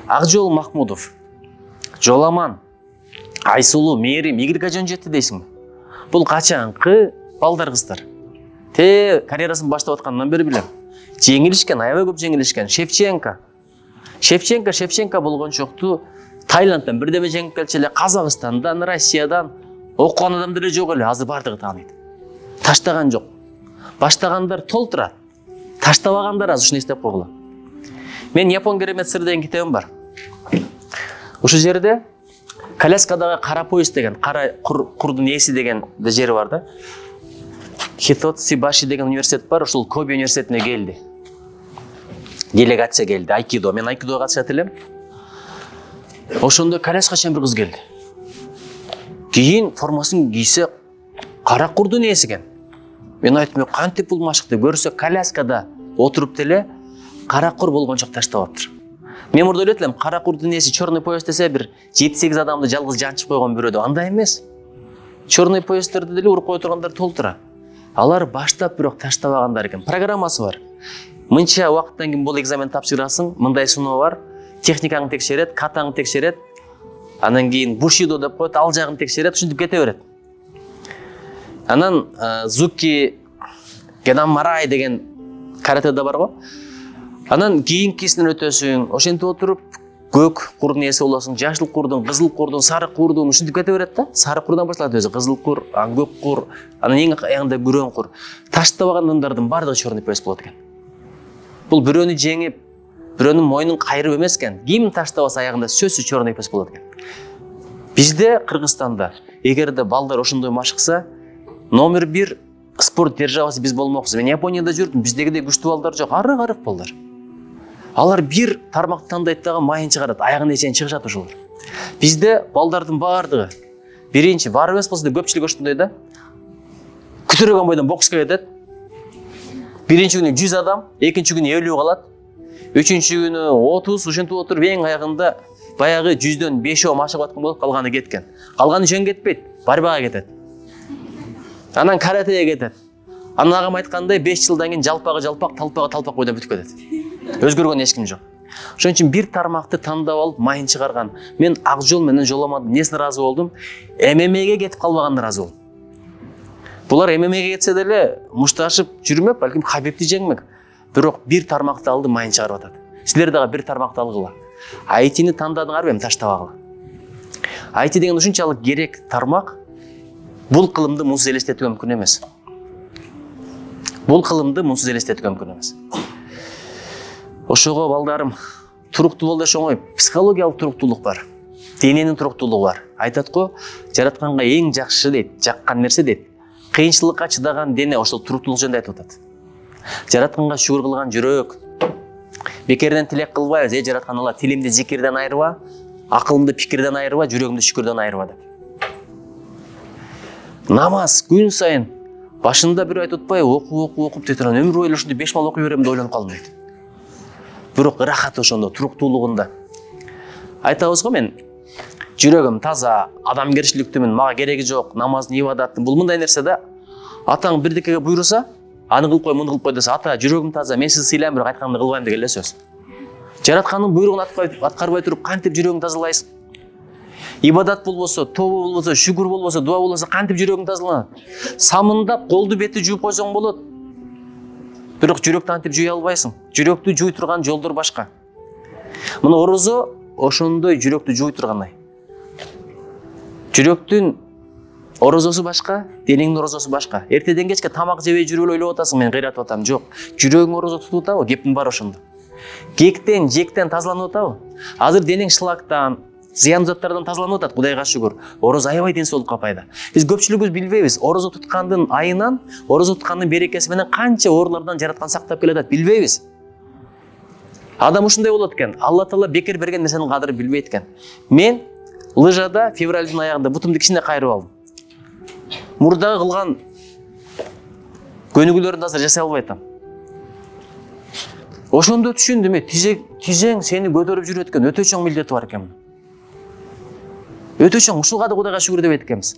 Акжол Махмудов, Жоламан, Айсулу, Мээрим, игілігі жөн жетті дейсің. Бұл қачанқы балдар қыздар. Карьерасын баштап отқаннан бері білем. Жеңілішкен, аябай көп жеңілішкен. Шевченко болған жоқты Тайландтан бірдеме жеңіп келчеле, Қазақстандан, Россиядан оқыған адамдары жоқ әлі, азыр бардығы таниды. Таштаған жоқ. Баштағандар толтырады. Таштабағандар аз үшін істеп қойғылы. Мен Япон керемет сыр деген кітебім бар. Осы жерде Коляскадағы қара поезд деген, қара құрдың есі деген жері бар да. Хитоцибаши деген университет бар, ошол Коби университетіне келді. Делегация келді, айкидо. Мен айкидоға қатысат елем. Ошондо коляска бір қыз келді. Кейін формасын кийсе қара құрдың есі екен. Мен айттым, қантип бұл машықты көрсе коляскада отырып теле қара құр болған жоқ таштап аптыр. Мен мұрда ойлетілем, қара құрдың есі черный поезд десе бір 7-8 адамды жалғыз жаншып қойған бүреді. Анда емес. Черный поездтерді деле ұрып қой тұрғандар толтыра. Алар баштап бирок таштабагандар экен. Программасы бар. Мынча уақыттан кейін бұл экзамен тапшырасың, мындай сыноо бар. Техникаңды текшерет, катаңды текшерет. Анан кейін бушидо деп коет, ал жагын текшерет, ушинтип кете берет. Анан Зуки Генамарай деген каратэда бар го. Анан кийинкисинен өтөсүң, ошентип отуруп көк курдун ээси болосуң, жашыл курдун, кызыл курдун, сары курдун ушинтип кете берет да. Сары курдан башталат өзү, кызыл кур, көк кур, анан эң аягында күрөң кур. Таштабаган адамдардын бардыгы черный поезд болот экен. Бул бирөөнү жеңип, бирөөнүн мойнун кайрып эмес экен. Ким таштабаса аягында сөзсүз черный поезд болот экен. Бизде Кыргызстанда эгерде балдар ошондой машыкса, номер 1 спорт державасы биз болмокпуз. Мен Японияда жүрдүм, биздегидей күчтүү балдар жок, арык балдар. Алар бир тармакты тандайт дагы майын чыгарат, аягына чейин чыгышат ошолор. Бизде балдардын бардыгы биринчи бар эмес болсо да көпчүлүк ошондой да. Күтүрөгөн бойдон бокска кетет. Биринчи күнү 100 адам, экинчи күнү 50 калат. Үчүнчү күнү 30, ушинтип отуруп эң аягында баягы 100дөн 5 машыгып аткан болуп, калганы кеткен. Калганы жөн кетпейт, борьбага кетет. Анан каратеге кетет. Анан агам айткандай 5 жылдан кийин жалпак, талпак бойдон бүтүп кетет. Өзгөргөн эч ким жок. Ошон үчүн бир тармакты тандап алып майын чыгарган. Мен Акжол менен Жоламандын несине ыраазы болдум? ММАге кетип калбаганына ыраазы болдум. Булар ММАге кетсе деле мушташып жүрмөк, балким Хабибти жеңмек. Бирок бир тармакты алды, майын чыгарып атат. Силер дагы бир тармакты алгыла. Айтини тандадыңарбы, эми таштабагыла. Айти деген ушунчалык керек тармак. Бул кылымды мунсуз элестетүү мүмкүн эмес. Ошого балдарым, туруктуу бол деши оңой, психологиялык туруктуулук бар. Дененин туруктуулугу бар. Айтат го, жаратканга эң жакшы дейт, жаккан нерсе дейт. Кыйынчылыкка чыдаган дене ошол туруктуулук жөнүндө айтып атат. Жаратканга шүгүр кылган жүрөк. Бекерден тилек кылбайбыз, жараткан Алла тилимди зикирден айырба, акылымды пикирден айырба, жүрөгүмдү шүкүрдөн айырба деп. Намаз күн сайын башында бир айтып атпай, окуп тетран өмүр бою ушундай 5 мал окуй берем деп ойлонуп калдым дейт. Бирок ырахаты ошондо, туруктуулугунда. Айтабыз го мен жүрөгүм таза, адамгерчиликтүүмүн, мага кереги жок, намаздын, ибадаттын. Бул мындай нерсе да. Атаң бирдикеге буйруса, аны кылып кой, муну кылып кой десе, ата жүрөгүм таза, мен сизди сыйлайм, бирок айтканымды кылбайм деген эле сөз. Жараткандын буйругун аткарбай туруп кантип жүрөгүңдү тазалайсың? Ибадат болбосо, тобо болбосо, шүгүр болбосо, дуа болбосо кантип жүрөгүң тазаланат? Самындап колду бетти жууп койсоң болот. Бирок жүрөктү антип жууй албайсың. Жүрөктү жууй турган жолдор башка. Мына орозо ошондой жүрөктү жууй тургандай. Жүрөктүн орозосу башка, денеңдин орозосу башка. Эртеден кечке тамак жебей жүрүп эле ойлоп атасың, мен кыйратып атам. Жок. Жүрөгүң орозо тутуп атабы? Кептин бар ошондо. Кектен, жектен тазаланып атабы? Азыр денең шлактан, зыян заттардан тазаланып атат, Кудайга шүгүр. Орозо аябай денсаулыкка пайда. Биз көпчүлүгүбүз билбейбиз. Орозо туткандын айынан, орозо туткандын берекеси менен канча оорулардан жараткан сактап келатат, билбейбиз. Адам ушундай болот экен. Алла Таала бекер берген нерсенин кадырын билбейт экен. Мен лыжада февралдын аягында бутумду кичине кайрып алдым. Мурдагы кылган көнүгүүлөрүмдү азыр жасай албай атам. Ошондо түшүндүм, тизең сени көтөрүп жүрөт экен, өтө чоң милдети бар экен. Өтө чоң, ушуга да Кудайга шүгүр деп айтканбыз.